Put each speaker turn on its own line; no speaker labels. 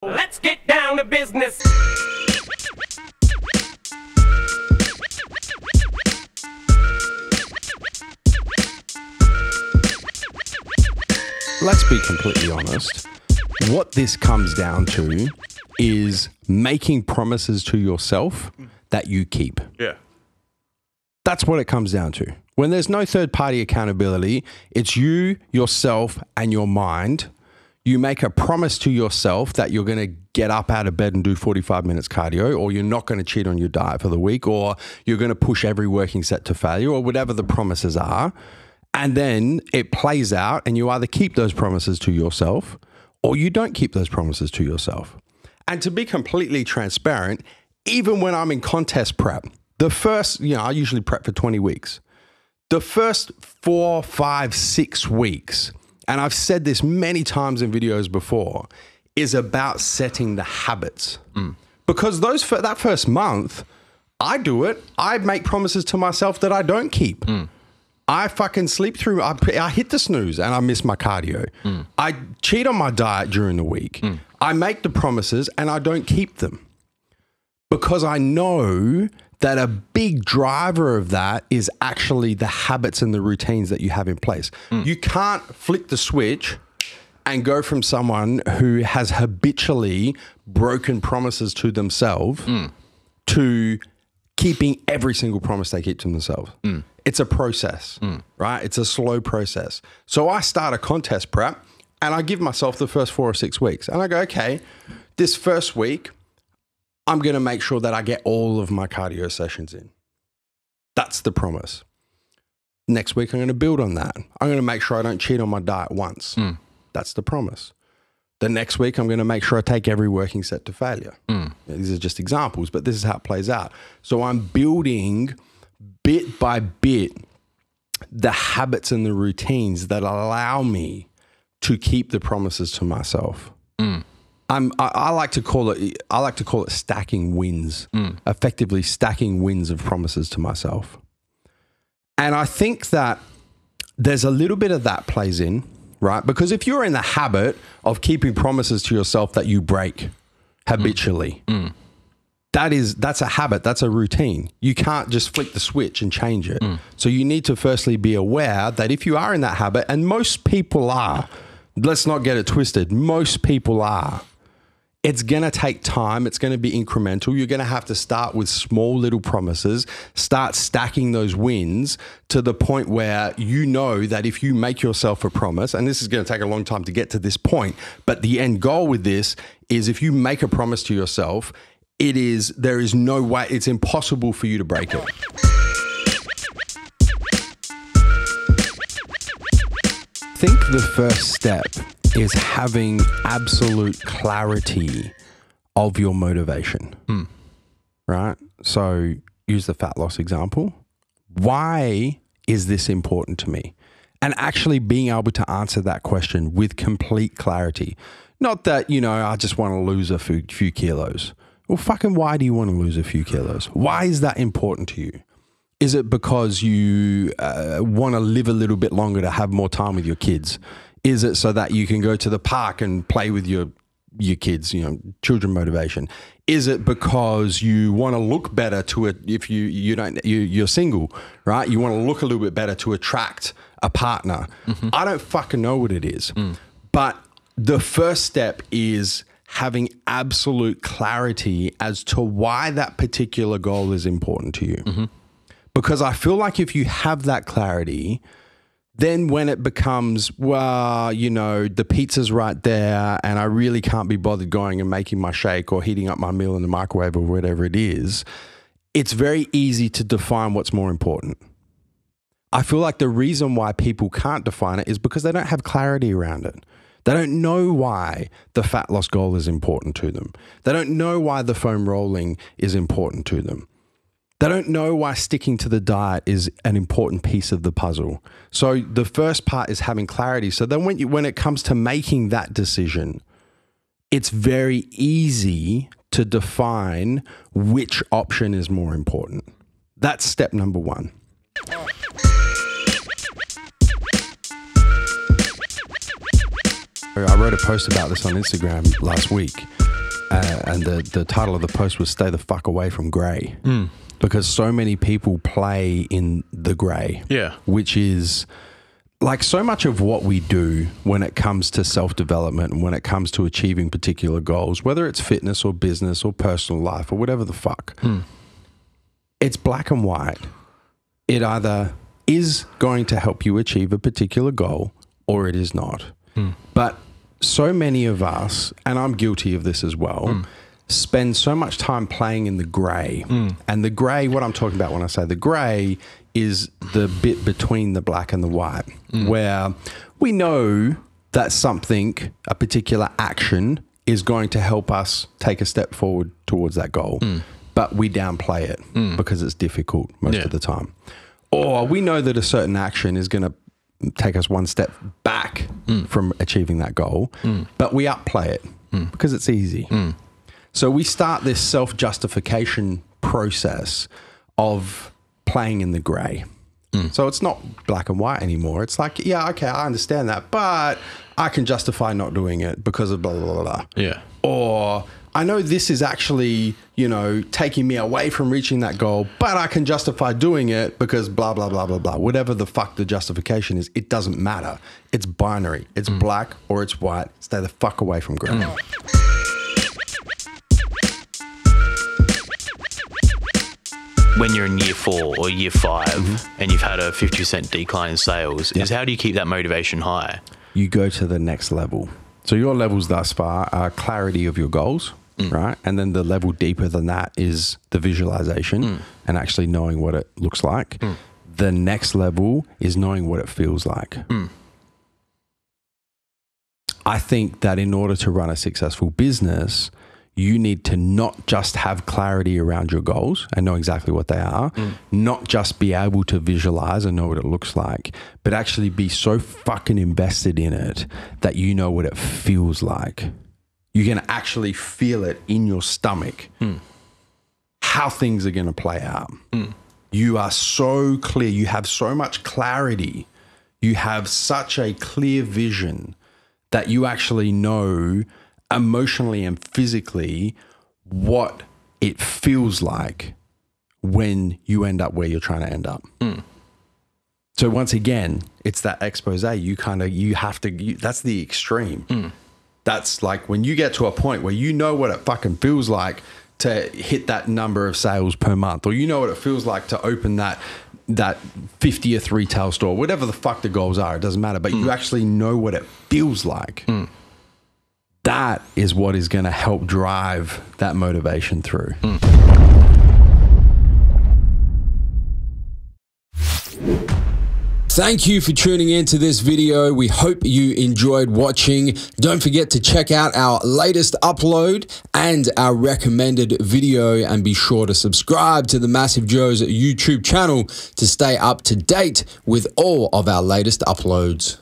Let's get down to business.
Let's be completely honest. What this comes down to is making promises to yourself that you keep.
Yeah.
That's what it comes down to. When there's no third-party accountability, it's you, yourself, and your mind. You make a promise to yourself that you're going to get up out of bed and do 45 minutes cardio, or you're not going to cheat on your diet for the week, or you're going to push every working set to failure, or whatever the promises are. And then it plays out, and you either keep those promises to yourself or you don't keep those promises to yourself. And to be completely transparent, even when I'm in contest prep, the first, I usually prep for 20 weeks. The first 4, 5, 6 weeks, and I've said this many times in videos before, is about setting the habits. Because that first month, I do it. I make promises to myself that I don't keep. I fucking sleep through. I hit the snooze and I miss my cardio. I cheat on my diet during the week. I make the promises and I don't keep them. Because I know that a big driver of that is actually the habits and the routines that you have in place. You can't flick the switch and go from someone who has habitually broken promises to themselves to keeping every single promise they keep to themselves. It's a process, right? It's a slow process. So I start a contest prep and I give myself the first 4 or 6 weeks. And I go, okay, this first week, I'm going to make sure that I get all of my cardio sessions in. That's the promise. Next week, I'm going to build on that. I'm going to make sure I don't cheat on my diet once. That's the promise. The next week, I'm going to make sure I take every working set to failure. These are just examples, but this is how it plays out. So I'm building bit by bit the habits and the routines that allow me to keep the promises to myself. I like to call it stacking wins, effectively stacking wins of promises to myself. And I think that there's a little bit of that plays in, right? Because if you're in the habit of keeping promises to yourself that you break habitually, that's a habit, that's a routine. You can't just flick the switch and change it. So you need to firstly be aware that if you are in that habit, and most people are, let's not get it twisted, most people are, it's going to take time. It's going to be incremental. You're going to have to start with small little promises, start stacking those wins to the point where you know that if you make yourself a promise, and this is going to take a long time to get to this point, but the end goal with this is if you make a promise to yourself, there is no way, it's impossible for you to break it. I think the first step is having absolute clarity of your motivation, right? So use the fat loss example. Why is this important to me? And actually being able to answer that question with complete clarity. Not that, I just want to lose a few kilos. Well, fucking why do you want to lose a few kilos? Why is that important to you? Is it because you want to live a little bit longer to have more time with your kids? Is it so that you can go to the park and play with your kids, children motivation? Is it because you want to look better if you're single, right? You want to look a little bit better to attract a partner. I don't fucking know what it is. But the first step is having absolute clarity as to why that particular goal is important to you. Because I feel like if you have that clarity, then when it becomes, the pizza's right there and I really can't be bothered going and making my shake or heating up my meal in the microwave or whatever it is, it's very easy to define what's more important. I feel like the reason why people can't define it is because they don't have clarity around it. They don't know why the fat loss goal is important to them. They don't know why the foam rolling is important to them. They don't know why sticking to the diet is an important piece of the puzzle. So the first part is having clarity. So then when it comes to making that decision, it's very easy to define which option is more important. That's step number one. I wrote a post about this on Instagram last week. and the title of the post was "Stay the fuck away from grey," because so many people play in the grey.
Yeah.
Which is like so much of what we do when it comes to self-development and when it comes to achieving particular goals, whether it's fitness or business or personal life or whatever the fuck, it's black and white. It either is going to help you achieve a particular goal or it is not. But so many of us, and I'm guilty of this as well, spend so much time playing in the grey. And the grey, what I'm talking about when I say the grey, is the bit between the black and the white, where we know that something, a particular action, is going to help us take a step forward towards that goal. But we downplay it because it's difficult most of the time. Or we know that a certain action is going to take us one step back from achieving that goal, but we upplay it because it's easy. So we start this self-justification process of playing in the grey. So it's not black and white anymore. It's like, yeah, okay, I understand that, but I can justify not doing it because of blah, blah, blah, blah.
Yeah.
Or I know this is actually, you know, taking me away from reaching that goal, but I can justify doing it because blah, blah, blah, blah, blah. Whatever the fuck the justification is, it doesn't matter. It's binary. It's black or it's white. Stay the fuck away from grey.
When you're in year 4 or year 5 and you've had a 50% decline in sales, is how do you keep that motivation high?
You go to the next level. So your levels thus far are clarity of your goals, right? And then the level deeper than that is the visualization and actually knowing what it looks like. The next level is knowing what it feels like. I think that in order to run a successful business, you need to not just have clarity around your goals and know exactly what they are, not just be able to visualize and know what it looks like, but actually be so fucking invested in it that you know what it feels like. You can actually feel it in your stomach, how things are going to play out. You are so clear. You have so much clarity. You have such a clear vision that you actually know emotionally and physically what it feels like when you end up where you're trying to end up. So once again, it's that expose. That's the extreme. That's like when you get to a point where you know what it fucking feels like to hit that number of sales per month, or you know what it feels like to open that 50th retail store, whatever the fuck the goals are, it doesn't matter, but you actually know what it feels like. That is what is going to help drive that motivation through. Thank you for tuning into this video. We hope you enjoyed watching. Don't forget to check out our latest upload and our recommended video, and be sure to subscribe to the MassiveJoes YouTube channel to stay up to date with all of our latest uploads.